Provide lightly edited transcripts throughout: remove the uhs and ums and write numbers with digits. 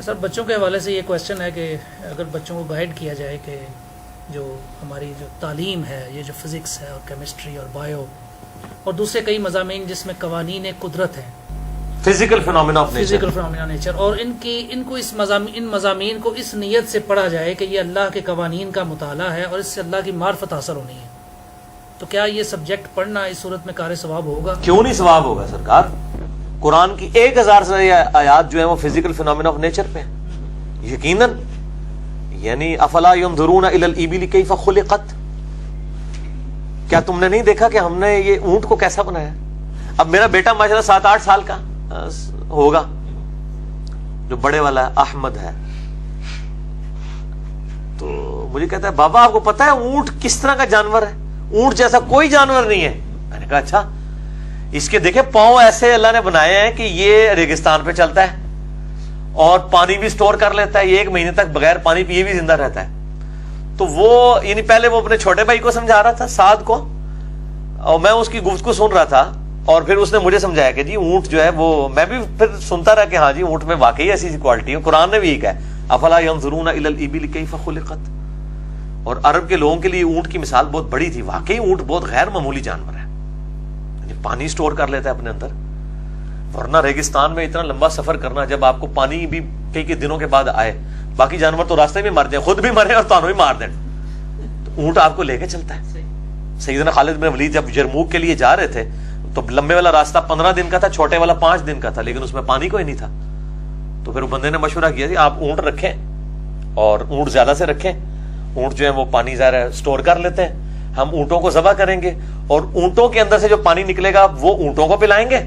سر بچوں کے حوالے سے یہ کویشچن ہے کہ اگر بچوں کو گائیڈ کیا جائے کہ جو ہماری جو تعلیم ہے، یہ جو فزکس ہے اور کیمسٹری اور بایو اور دوسرے کئی مضامین جس میں قوانین قدرت ہیں، فزیکل فینومینا آف نیچر، اور ان کو ان مضامین کو اس نیت سے پڑھا جائے کہ یہ اللہ کے قوانین کا مطالعہ ہے اور اس سے اللہ کی معرفت حاصل ہونی ہے، تو کیا یہ سبجیکٹ پڑھنا اس صورت میں کار ثواب ہوگا؟ کیوں نہیں ثواب ہوگا سرکار؟ قرآن کی 1000 سے آیات جو ہیں وہ فزیکل فینومینا آف نیچر پہ ہیں یقیناً. یعنی افلا ينظرون الى الابل كيف خلقت، کیا تم نے نہیں دیکھا کہ ہم نے یہ اونٹ کو کیسا بنایا؟ اب میرا بیٹا ماشاءاللہ 7-8 سال کا ہوگا، جو بڑے والا ہے احمد ہے، تو مجھے کہتا ہے بابا آپ کو پتا ہے اونٹ کس طرح کا جانور ہے؟ اونٹ جیسا کوئی جانور نہیں ہے. میں نے کہا اچھا. اس کے دیکھیں پاؤں ایسے اللہ نے بنائے ہیں کہ یہ ریگستان پہ چلتا ہے اور پانی بھی سٹور کر لیتا ہے، یہ 1 مہینے تک بغیر پانی پیے بھی زندہ رہتا ہے. تو وہ یعنی پہلے وہ اپنے چھوٹے بھائی کو سمجھا رہا تھا، سعد کو، اور میں اس کی گفتگو سن رہا تھا، اور پھر اس نے مجھے سمجھایا کہ جی اونٹ جو ہے وہ، میں بھی پھر سنتا رہا کہ ہاں جی اونٹ میں واقعی ایسی کوالٹی ہے. قرآن نے بھی یہ کہا ہے افلا ينظرون الى الابل كيف خلقت. اور عرب کے لوگوں کے لیے اونٹ کی مثال بہت بڑی تھی. واقعی اونٹ بہت غیر معمولی جانور ہے، پانی سٹور کر لیتا ہے اپنے اندر، ورنہ ریگستان میں اتنا لمبا سفر کرنا، جب آپ کو پانی بھی کئی دنوں کے بعد آئے، باقی جانور تو راستے میں مر جائیں، خود بھی مرے اور تانوں بھی مار دیں، تو اونٹ آپ کو لے کے چلتا ہے. سیدنا خالد بن ولید جب یرموک کے لیے جا رہے تھے تو لمبے والا راستہ 15 دن کا تھا، چھوٹے والا 5 دن کا تھا، لیکن اس میں پانی کوئی نہیں تھا. تو پھر بندے نے مشورہ کیا جی آپ اونٹ رکھیں، اور اونٹ زیادہ سے رکھیں، اونٹ جو ہے وہ پانی ظاہر سٹور کر لیتے ہیں، ہم اونٹوں کو ذبح کریں گے اور اونٹوں کے اندر سے جو پانی نکلے گا وہ اونٹوں کو پلائیں گے،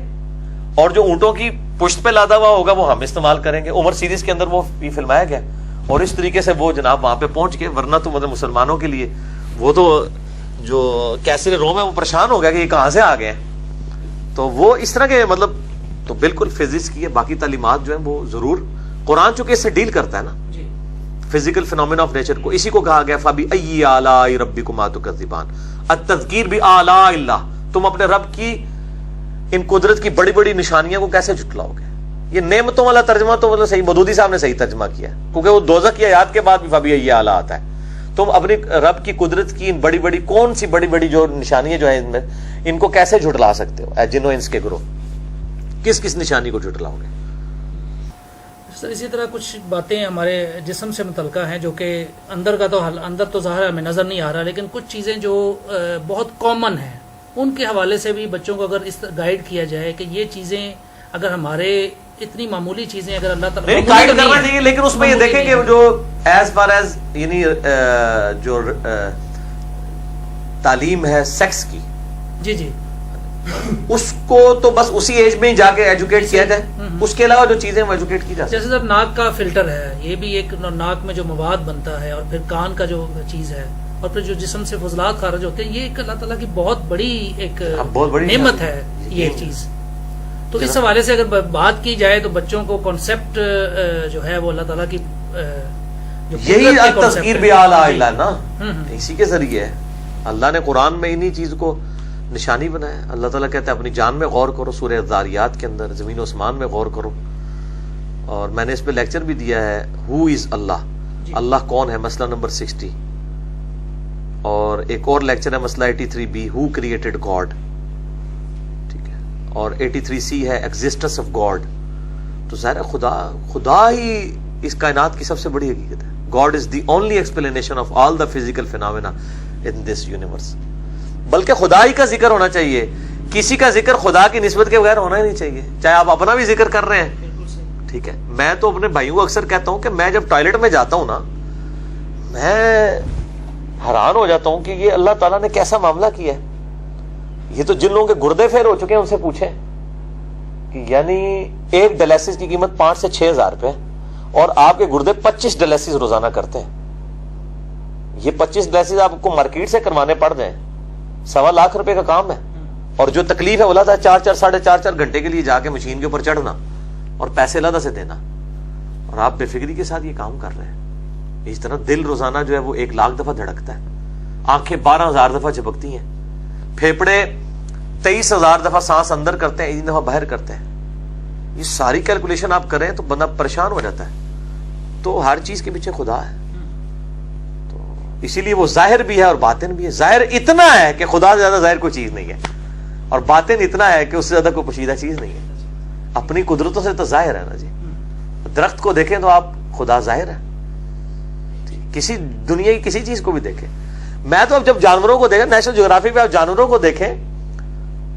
اور جو اونٹوں کی پشت پہ لادا ہوا ہوگا وہ ہم استعمال کریں گے. عمر سیریز کے اندر وہ بھی فلمایا گیا، اور اس طریقے سے وہ جناب وہاں پہ پہنچ گئے. ورنہ تو مطلب مسلمانوں کے لیے وہ تو جو کیسر روم ہے وہ پریشان ہو گیا کہ یہ کہاں سے آ گئے. تو وہ اس طرح کے مطلب تو بالکل فزکس کی ہے. باقی تعلیمات جو ہیں وہ ضرور قرآن چونکہ اس سے ڈیل کرتا ہے نا فزیکل فینومینا آف نیچر کو. اسی کو کہا گیا فَبِأَيِّ آلَاءِ رَبِّكُمَا تُكَذِّبَانِ، التذکیر بآلاء اللہ، تم اپنے رب کی ان قدرت کی بڑی بڑی نشانیاں کو کیسے جھٹلاؤ گے. یہ نعمتوں والا ترجمہ تو مطلب صحیح مودودی صاحب نے صحیح ترجمہ کیا ہے، کیونکہ وہ دوزخ کی آیات کے بعد بھی فَبِأَيِّ آلَاء آتا ہے. تم اپنی رب کی قدرت کی ان بڑی بڑی کون سی بڑی بڑی جو نشانیاں جو ہیں ان میں، ان کو کیسے جھٹلا سکتے ہو؟ اے جن و انس کے گروہ، کس کس نشانی کو جھٹلاؤ گے؟ سر اسی طرح کچھ باتیں ہمارے جسم سے متعلقہ ہیں جو کہ اندر کا تو اندر تو ظاہر ہمیں نظر نہیں آ رہا، لیکن کچھ چیزیں جو بہت کامن ہیں ان کے حوالے سے بھی بچوں کو اگر اس گائیڈ کیا جائے کہ یہ چیزیں اگر ہمارے اتنی معمولی چیزیں اگر اللہ تعالیٰ گائیڈ کرنا چاہیے، لیکن اس میں یہ دیکھیں کہ جو ایز فار ایز یعنی جو تعلیم ہے سیکس کی، جی اس کو تو بس اسی ایج میں ہی جا کے ایجوکیٹ کیا جائے، اس کے علاوہ جو چیزیں وہ ایجوکیٹ کی جائے. جیسے سر ناک کا فلٹر ہے، یہ بھی ایک ناک میں جو مواد بنتا ہے، اور پھر کان کا جو چیز ہے، اور پھر جو جسم سے فضلات خارج ہوتے ہیں، یہ ایک اللہ تعالیٰ کی بہت بڑی ایک نعمت ہے یہ چیز. تو اس حوالے سے اگر بات کی جائے تو بچوں کو کانسیپٹ جو ہے وہ اللہ تعالیٰ کی یہی تذکیر بآلاء اللہ نا، اسی کے ذریعے ہے. اللہ نے قرآن میں انہی چیز کو نشانی بنایا. اللہ تعالیٰ کہتا ہے اپنی جان میں غور کرو، سورہ ذاریات کے اندر زمین و آسمان میں غور کرو. اور میں نے اس پہ لیکچر بھی دیا ہے ہو از اللہ، اللہ کون ہے، مسئلہ نمبر 60. اور ایک اور لیکچر ہے مسئلہ 83B ہو کریٹڈ گاڈ، ٹھیک ہے. اور 83C ہے ایگزسٹنس آف گاڈ. تو ظاہر خدا ہی اس کائنات کی سب سے بڑی حقیقت ہے. God is the only explanation of all the physical phenomena in this universe. بلکہ خدا ہی کا ذکر ہونا چاہیے، کسی کا ذکر خدا کی نسبت کے بغیر ہونا ہی نہیں چاہیے، چاہے آپ اپنا بھی ذکر کر رہے ہیں. ٹھیک ہے. میں تو اپنے بھائیوں کو اکثر کہتا ہوں کہ میں جب ٹوائلٹ میں جاتا ہوں نا، میں حیران ہو جاتا ہوں کہ یہ اللہ تعالیٰ نے کیسا معاملہ کیا ہے. یہ تو جن لوگوں کے گردے پھیر ہو چکے ہیں ان سے پوچھیں کہ یعنی ایک ڈائلسس کی قیمت 5 سے 6 ہزار روپے، اور آپ کے گردے 25 ڈائلسس روزانہ کرتے ہیں. یہ 25 ڈائلسس آپ کو مارکیٹ سے کروانے پڑ جائیں، 1.25 لاکھ روپے کا کام ہے. اور جو تکلیف ہے وہ تھا 4-4 گھنٹے کے لیے جا کے مشین کے اوپر چڑھنا اور پیسے لادہ سے دینا، اور آپ بے فکری کے ساتھ یہ کام کر رہے ہیں. اس طرح دل روزانہ جو ہے وہ 1 لاکھ دفعہ دھڑکتا ہے، آنکھیں 12,000 دفعہ جھپکتی ہیں، پھیپڑے 23,000 دفعہ سانس اندر کرتے ہیں، 1 دفعہ باہر کرتے ہیں. یہ ساری کیلکولیشن آپ کریں تو بندہ پریشان ہو جاتا ہے. تو ہر چیز کے پیچھے خدا ہے. تو اسی لیے وہ ظاہر بھی ہے اور باطن بھی ہے. ظاہر اتنا ہے کہ خدا سے زیادہ ظاہر کوئی چیز نہیں ہے, اور باطن اتنا ہے کہ اس سے زیادہ کوئی پوشیدہ چیز نہیں ہے. اپنی قدرتوں سے تو ظاہر ہے نا جی. درخت کو دیکھیں تو آپ خدا ظاہر ہے. کسی دنیا کی کسی چیز کو بھی دیکھیں. میں تو اب جب جانوروں کو دیکھیں, نیشنل جغرافی پہ آپ جانوروں کو دیکھیں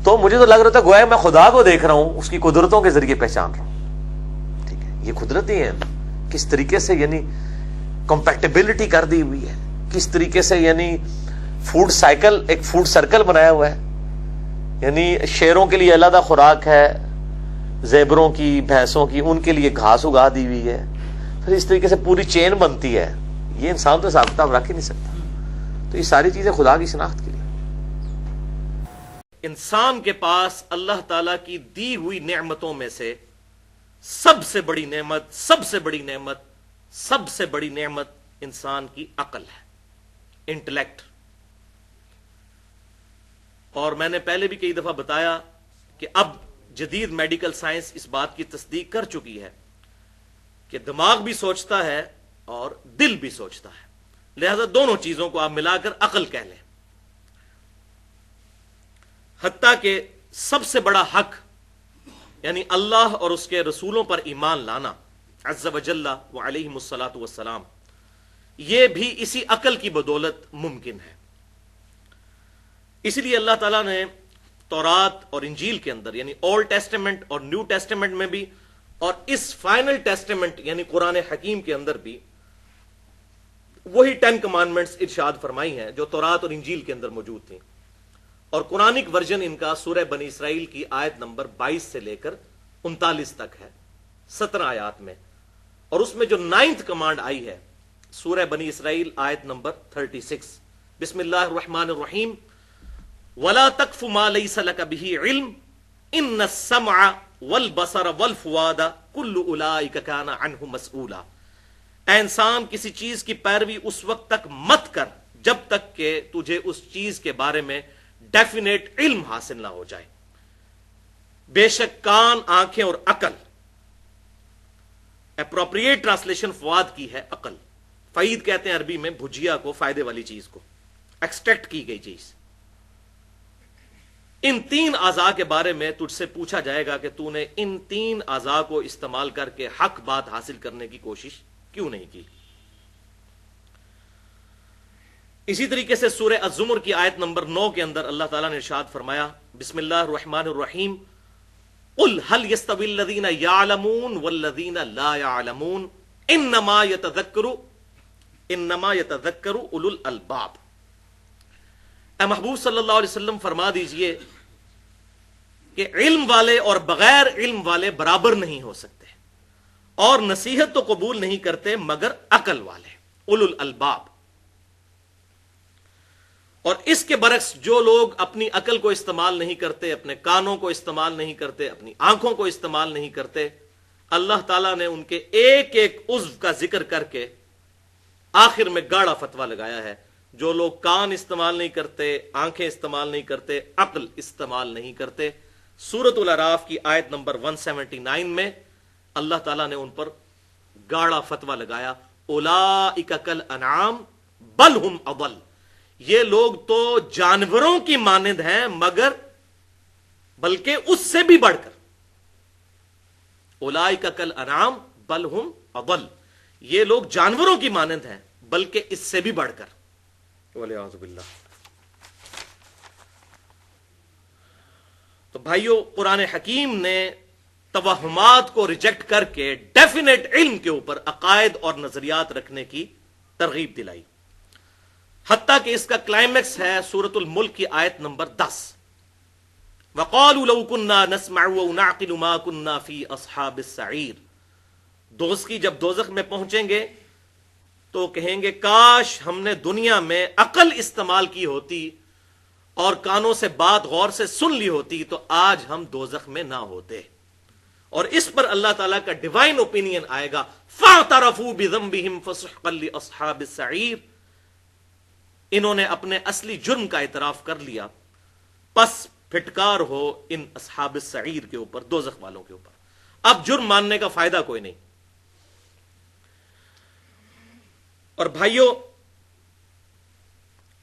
تو مجھے تو لگ رہا تھا گویا میں خدا کو دیکھ رہا ہوں, اس کی قدرتوں کے ذریعے پہچان رہا ہوں. ٹھیک ہے, یہ قدرتی ہیں کس طریقے سے یعنی کمپیٹیبلٹی کر دی ہوئی ہے, کس طریقے سے یعنی فوڈ سائیکل, ایک فوڈ سرکل بنایا ہوا ہے. یعنی شیروں کے لیے علیحدہ خوراک ہے, زیبروں کی, بھینسوں کی, ان کے لیے گھاس اگا دی ہوئی ہے. پھر اس طریقے سے پوری چین بنتی ہے. یہ انسان تو حساب کتاب رکھ ہی نہیں سکتا. تو یہ ساری چیزیں خدا کی شناخت کے لیے. انسان کے پاس اللہ تعالیٰ کی دی ہوئی نعمتوں میں سے سب سے بڑی نعمت, سب سے بڑی نعمت, سب سے بڑی نعمت انسان کی عقل ہے, انٹلیکٹ. اور میں نے پہلے بھی کئی دفعہ بتایا کہ اب جدید میڈیکل سائنس اس بات کی تصدیق کر چکی ہے کہ دماغ بھی سوچتا ہے اور دل بھی سوچتا ہے, لہذا دونوں چیزوں کو آپ ملا کر عقل کہہ لیں. حتیٰ کہ سب سے بڑا حق یعنی اللہ اور اس کے رسولوں پر ایمان لانا عز وجل وعلیہم الصلاۃ والسلام, یہ بھی اسی عقل کی بدولت ممکن ہے. اس لیے اللہ تعالیٰ نے تورات اور انجیل کے اندر یعنی اولڈ ٹیسٹیمنٹ اور نیو ٹیسٹیمنٹ میں بھی, اور اس فائنل ٹیسٹیمنٹ یعنی قرآن حکیم کے اندر بھی وہی 10 کمانڈمنٹس ارشاد فرمائی ہیں جو تورات اور انجیل کے اندر موجود تھیں. اور قرآنک ورژن ان کا سورہ بنی اسرائیل کی آیت نمبر 22 سے لے کر 39 تک ہے, 17 آیات میں. اور اس میں جو 9th کمانڈ آئی ہے سورہ بنی اسرائیل آیت نمبر 36, بسم اللہ الرحمن الرحیم, وَلَا تَقْفُ مَا لَيْسَ لَكَ بِهِ عِلْمٌ إِنَّ السَّمْعَ وَالْبَصَرَ وَالْفُؤَادَ كُلُّ أُولَٰئِكَ كَانَ عَنْهُ مسئولا. اے انسان, کسی چیز کی پیروی اس وقت تک مت کر جب تک کہ تجھے اس چیز کے بارے میں ڈیفینیٹ علم حاصل نہ ہو جائے. بے شک کان, آنکھیں اور عقل, اپروپریٹ ٹرانسلیشن فواد کی ہے عقل. فعید کہتے ہیں عربی میں بھجیا کو, فائدے والی چیز کو, ایکسٹریکٹ کی گئی چیز. ان 3 اعضاء کے بارے میں تجھ سے پوچھا جائے گا کہ تو نے ان 3 اعضاء کو استعمال کر کے حق بات حاصل کرنے کی کوشش کیوں نہیں کی. اسی طریقے سے سورہ الزمر کی آیت نمبر 9 کے اندر اللہ تعالیٰ نے ارشاد فرمایا, بسم اللہ الرحمن الرحیم, قل هل يستوي الذين يعلمون والذين لا يعلمون انما يتذكر اولو الالباب. اے محبوب صلی اللہ علیہ وسلم فرما دیجئے کہ علم والے اور بغیر علم والے برابر نہیں ہو سکتے, اور نصیحت تو قبول نہیں کرتے مگر عقل والے, اولو الالباب. اور اس کے برعکس جو لوگ اپنی عقل کو استعمال نہیں کرتے, اپنے کانوں کو استعمال نہیں کرتے, اپنی آنکھوں کو استعمال نہیں کرتے, اللہ تعالیٰ نے ان کے ایک ایک عضو کا ذکر کر کے آخر میں گاڑا فتویٰ لگایا ہے. جو لوگ کان استعمال نہیں کرتے, آنکھیں استعمال نہیں کرتے, عقل استعمال نہیں کرتے, سورۃ الاعراف کی آیت نمبر 179 میں اللہ تعالیٰ نے ان پر گاڑا فتویٰ لگایا, اولئک کالانعام بل ہم اضل. یہ لوگ تو جانوروں کی مانند ہیں مگر بلکہ اس سے بھی بڑھ کر, اولئک کالانعام بل ہم اضل, یہ لوگ جانوروں کی مانند ہیں بلکہ اس سے بھی بڑھ کر. والعیاذ باللہ. تو بھائیو, قرآن حکیم نے توہمات کو ریجیکٹ کر کے ڈیفینیٹ علم کے اوپر عقائد اور نظریات رکھنے کی ترغیب دلائی. حتیٰ کہ اس کا کلائمیکس ہے سورۃ الملک کی آیت نمبر 10, وَقَالُوا لَوْ كُنَّا نَسْمَعُ وَنَعْقِلُ مَا كُنَّا فِي أَصْحَابِ السَّعِيرِ. دوزخی جب دوزخ میں پہنچیں گے تو کہیں گے کاش ہم نے دنیا میں عقل استعمال کی ہوتی اور کانوں سے بات غور سے سن لی ہوتی تو آج ہم دوزخ میں نہ ہوتے. اور اس پر اللہ تعالیٰ کا ڈیوائن اوپینین آئے گا, فَاعْتَرَفُوا بِذَنبِهِمْ فَسُحْقًا لِأَصْحَابِ السَّعِيرِ. انہوں نے اپنے اصلی جرم کا اعتراف کر لیا, پس پھٹکار ہو ان اصحاب السعیر کے اوپر, دوزخ والوں کے اوپر. اب جرم ماننے کا فائدہ کوئی نہیں. اور بھائیوں،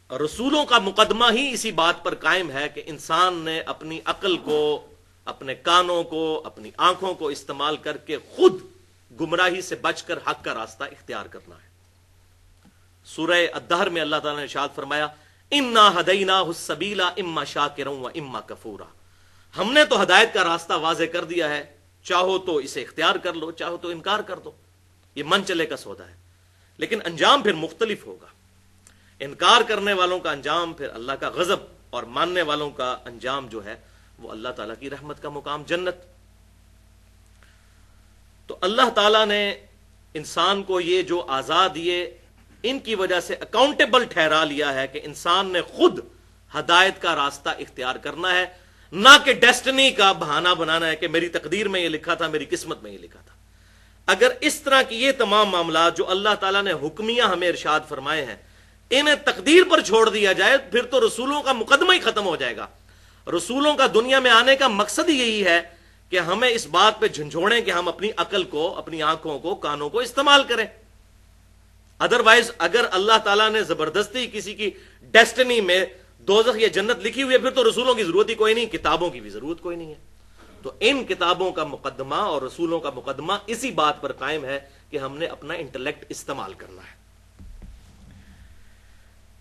رسولوں کا مقدمہ ہی اسی بات پر قائم ہے کہ انسان نے اپنی عقل کو، اپنے کانوں کو، اپنی آنکھوں کو استعمال کر کے خود گمراہی سے بچ کر حق کا راستہ اختیار کرنا ہے. سورہ الدہر میں اللہ تعالیٰ نے ارشاد فرمایا انا ہدیناہ السبیل اما شاکرا و اما کفورا. ہم نے تو ہدایت کا راستہ واضح کر دیا ہے، چاہو تو اسے اختیار کر لو، چاہو تو انکار کر دو. یہ من چلے کا سودا ہے، لیکن انجام پھر مختلف ہوگا. انکار کرنے والوں کا انجام پھر اللہ کا غضب، اور ماننے والوں کا انجام جو ہے وہ اللہ تعالیٰ کی رحمت کا مقام جنت. تو اللہ تعالیٰ نے انسان کو یہ جو آزاد دیے، ان کی وجہ سے اکاؤنٹیبل ٹھہرا لیا ہے کہ انسان نے خود ہدایت کا راستہ اختیار کرنا ہے، نہ کہ ڈیسٹنی کا بہانہ بنانا ہے کہ میری تقدیر میں یہ لکھا تھا، میری قسمت میں یہ لکھا تھا. اگر اس طرح کی یہ تمام معاملات جو اللہ تعالیٰ نے حکمیہ ہمیں ارشاد فرمائے ہیں انہیں تقدیر پر چھوڑ دیا جائے، پھر تو رسولوں کا مقدمہ ہی ختم ہو جائے گا. رسولوں کا دنیا میں آنے کا مقصد ہی یہی ہے کہ ہمیں اس بات پہ جھنجھوڑیں کہ ہم اپنی عقل کو، اپنی آنکھوں کو، کانوں کو استعمال کریں. ادروائز اگر اللہ تعالیٰ نے زبردستی کسی کی ڈیسٹنی میں دوزخ یا جنت لکھی ہوئی ہے، پھر تو رسولوں کی ضرورت ہی کوئی نہیں، کتابوں کی بھی ضرورت کوئی نہیں ہے. تو ان کتابوں کا مقدمہ اور رسولوں کا مقدمہ اسی بات پر قائم ہے کہ ہم نے اپنا انٹلیکٹ استعمال کرنا ہے.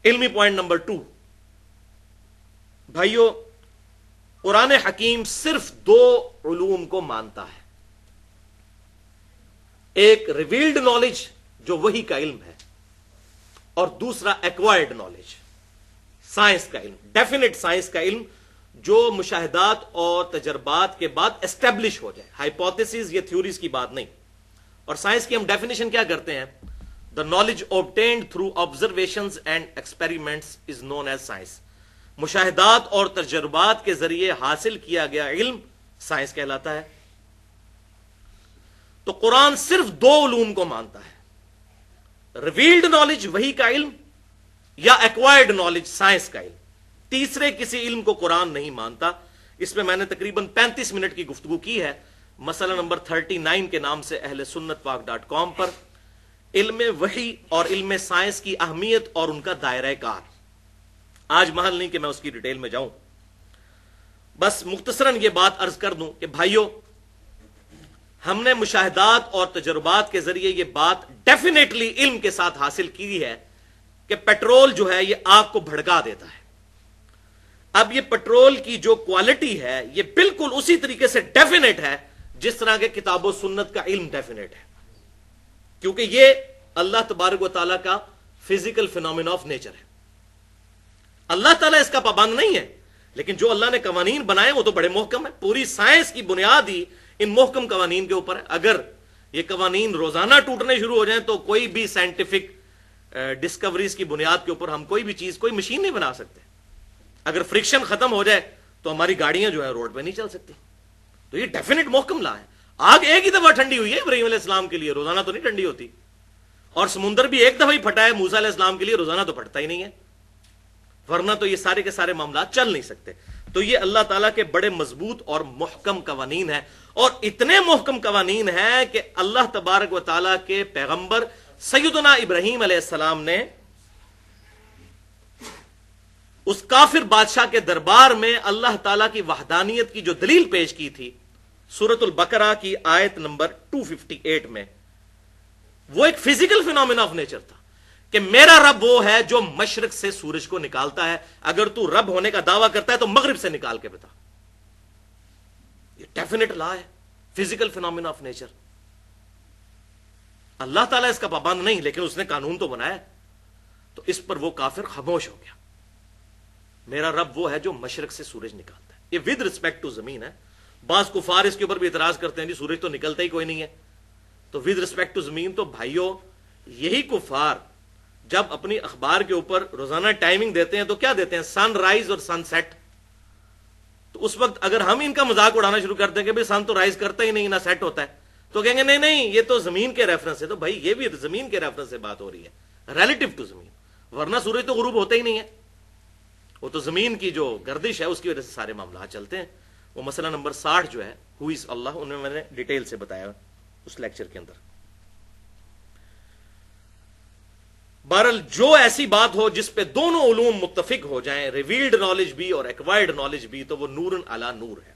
علمی پوائنٹ نمبر 2، بھائیو، قرآن حکیم صرف 2 علوم کو مانتا ہے. ایک ریویلڈ نالج جو وحی کا علم ہے، اور دوسرا ایکوائرڈ نالج، سائنس کا علم، ڈیفینٹ سائنس کا علم جو مشاہدات اور تجربات کے بعد اسٹیبلش ہو جائے. ہائپوتھیسز یا تھیوریز کی بات نہیں. اور سائنس کی ہم ڈیفینیشن کیا کرتے ہیں؟ The knowledge obtained through observations and experiments is known as science. مشاہدات اور تجربات کے ذریعے حاصل کیا گیا علم سائنس کہلاتا ہے. تو قرآن صرف 2 علوم کو مانتا ہے، ریویلڈ نالج وحی کا علم یا ایکوائرڈ نالج سائنس کا علم. تیسرے کسی علم کو قرآن نہیں مانتا. اس میں میں نے تقریباً 35 منٹ کی گفتگو کی ہے، مسئلہ نمبر 39 کے نام سے اہل سنت پاک.com پر، علم وحی اور علم سائنس کی اہمیت اور ان کا دائرہ کار. آج محل نہیں کہ میں اس کی ڈیٹیل میں جاؤں، بس مختصراً یہ بات عرض کر دوں کہ بھائیو، ہم نے مشاہدات اور تجربات کے ذریعے یہ بات ڈیفینیٹلی علم کے ساتھ حاصل کی ہے کہ پیٹرول جو ہے یہ آگ کو بھڑکا دیتا ہے. اب یہ پیٹرول کی جو کوالٹی ہے یہ بالکل اسی طریقے سے ڈیفینیٹ ہے جس طرح کے کتاب و سنت کا علم ڈیفینیٹ ہے، کیونکہ یہ اللہ تبارک و تعالیٰ کا فزیکل فینومینا آف نیچر ہے. اللہ تعالیٰ اس کا پابند نہیں ہے، لیکن جو اللہ نے قوانین بنائے وہ تو بڑے محکم ہے. پوری سائنس کی بنیاد ہی ان محکم قوانین کے اوپر ہے. اگر یہ قوانین روزانہ ٹوٹنے شروع ہو جائیں تو کوئی بھی سائنٹیفک ڈسکوریز کی بنیاد کے اوپر ہم کوئی بھی چیز، کوئی مشین نہیں بنا سکتے. اگر فرکشن ختم ہو جائے تو ہماری گاڑیاں جو ہے روڈ پہ نہیں چل سکتی. تو یہ ڈیفینیٹ محکم لا ہے. آگ ایک ہی دفعہ ٹھنڈی ہوئی ہے ابراہیم علیہ السلام کے لیے، روزانہ تو نہیں ٹھنڈی ہوتی. اور سمندر بھی ایک دفعہ ہی پھٹا ہے موسیٰ علیہ السلام کے لیے، روزانہ تو پھٹتا ہی نہیں ہے، ورنہ تو یہ سارے کے سارے معاملات چل نہیں سکتے. تو یہ اللہ تعالیٰ کے بڑے مضبوط اور محکم قوانین ہیں، اور اتنے محکم قوانین ہیں کہ اللہ تبارک و تعالیٰ کے پیغمبر سیدنا ابراہیم علیہ السلام نے اس کافر بادشاہ کے دربار میں اللہ تعالیٰ کی وحدانیت کی جو دلیل پیش کی تھی سورۃ البقرہ کی آیت نمبر 258 میں، وہ ایک فزیکل فینومینا آف نیچر تھا کہ میرا رب وہ ہے جو مشرق سے سورج کو نکالتا ہے. اگر تو رب ہونے کا دعویٰ کرتا ہے تو مغرب سے نکال کے بتا. یہ ڈیفینیٹ لا ہے، فزیکل فینومینا آف نیچر. اللہ تعالیٰ اس کا پابند نہیں، لیکن اس نے قانون تو بنایا. تو اس پر وہ کافر خاموش ہو گیا. میرا رب وہ ہے جو مشرق سے سورج نکالتا ہے. یہ ود رسپیکٹ ٹو زمین ہے. بعض کفار اس کے اوپر بھی اعتراض کرتے ہیں جی سورج تو نکلتا ہی کوئی نہیں ہے. تو ود رسپیکٹ ٹو زمین، تو بھائیوں یہی کفار جب اپنی اخبار کے اوپر روزانہ ٹائمنگ دیتے ہیں تو کیا دیتے ہیں؟ سن رائز اور سن سیٹ. تو اس وقت اگر ہم ان کا مذاق اڑانا شروع کر دیں کہ بھائی سن تو رائز کرتا ہی نہیں، نہ سیٹ ہوتا ہے، تو کہیں گے نہیں نہیں یہ تو زمین کے ریفرنس ہے. تو بھائی یہ بھی زمین کے ریفرنس سے بات ہو رہی ہے، ریلیٹو ٹو زمین، ورنہ سورج تو غروب ہوتا ہی نہیں ہے. وہ تو زمین کی جو گردش ہے اس کی وجہ سے سارے معاملات چلتے ہیں. وہ مسئلہ نمبر 60 جو ہے ہو از اللہ، ان میں نے ڈیٹیل سے بتایا اس لیکچر کے اندر. بہرحال جو ایسی بات ہو جس پہ دونوں علوم متفق ہو جائیں، ریویلڈ نالج بھی اور ایکوائرڈ نالج بھی، تو وہ نور علی نور ہے.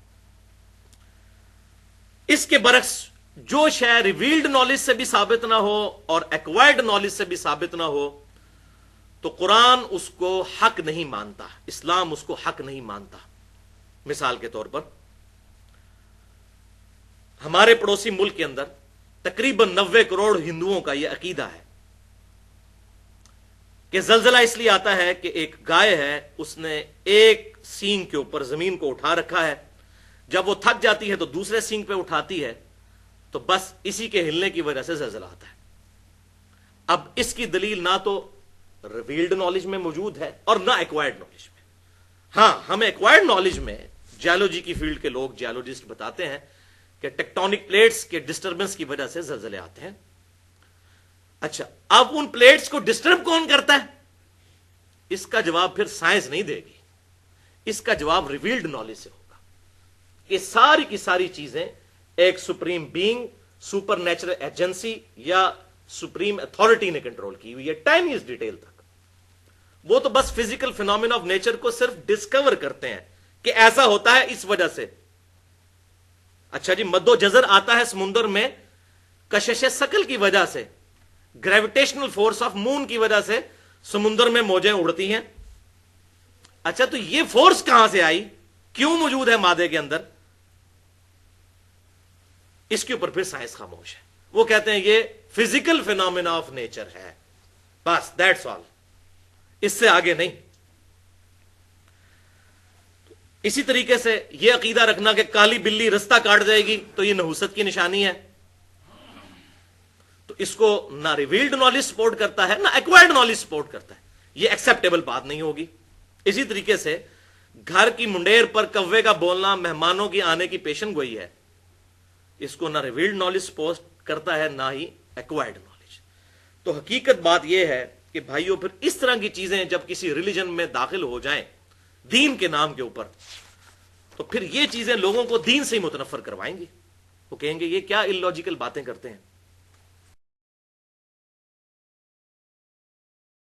اس کے برعکس جو شے ریویلڈ نالج سے بھی ثابت نہ ہو اور ایکوائرڈ نالج سے بھی ثابت نہ ہو تو قرآن اس کو حق نہیں مانتا، اسلام اس کو حق نہیں مانتا. مثال کے طور پر ہمارے پڑوسی ملک کے اندر تقریباً 90 کروڑ ہندوؤں کا یہ عقیدہ ہے کہ زلزلہ اس لیے آتا ہے کہ ایک گائے ہے، اس نے ایک سینگ کے اوپر زمین کو اٹھا رکھا ہے، جب وہ تھک جاتی ہے تو دوسرے سینگ پہ اٹھاتی ہے، تو بس اسی کے ہلنے کی وجہ سے زلزلہ آتا ہے. اب اس کی دلیل نہ تو ریویلڈ نالج میں موجود ہے اور نہ ایکوائرڈ نالج میں. ہاں، ہمیں ایکوائرڈ نالج میں جیولوجی کی فیلڈ کے لوگ جیولوجسٹ بتاتے ہیں کہ ٹیکٹونک پلیٹس کے ڈسٹربنس کی وجہ سے زلزلے آتے ہیں. اچھا، اب ان پلیٹس کو ڈسٹرب کون کرتا ہے؟ اس کا جواب پھر سائنس نہیں دے گی، اس کا جواب ریویلڈ نالج سے ہوگا کہ ساری کی ساری چیزیں ایک supreme being, super natural agency یا سپریم اتھارٹی نے کنٹرول کی ہوئی ہے، ٹائنیسٹ ڈیٹیل تک. وہ تو بس فزیکل فینومینا آف نیچر کو صرف ڈسکور کرتے ہیں کہ ایسا ہوتا ہے اس وجہ سے. اچھا جی، مد و جزر آتا ہے سمندر میں کشش ثقل کی وجہ سے، گریویٹیشنل فورس آف مون کی وجہ سے سمندر میں موجیں اڑتی ہیں. اچھا، تو یہ فورس کہاں سے آئی، کیوں موجود ہے مادے کے اندر؟ اس کے اوپر پھر سائنس خاموش ہے. وہ کہتے ہیں یہ فزیکل فینومینا آف نیچر ہے، بس دیٹس آل، اس سے آگے نہیں. اسی طریقے سے یہ عقیدہ رکھنا کہ کالی بلی رستہ کاٹ جائے گی تو یہ نحوست کی نشانی ہے، تو اس کو نہ ریویلڈ نالج سپورٹ کرتا ہے نہ ایکوائرڈ نالج سپورٹ کرتا ہے. یہ ایکسیپٹیبل بات نہیں ہوگی. اسی طریقے سے گھر کی منڈیر پر کوے کا بولنا مہمانوں کی آنے کی پیشن گوئی ہے، اس کو نہ ریویلڈ نالج سپورٹ کرتا ہے نہ ہی ایکوائرڈ نالج. تو حقیقت بات یہ ہے کہ بھائیوں، پھر اس طرح کی چیزیں جب کسی ریلیجن میں داخل ہو جائیں دین کے نام کے اوپر، تو پھر یہ چیزیں لوگوں کو دین سے ہی متنفر کروائیں گی. وہ کہیں گے یہ کیا اللاجیکل باتیں کرتے ہیں.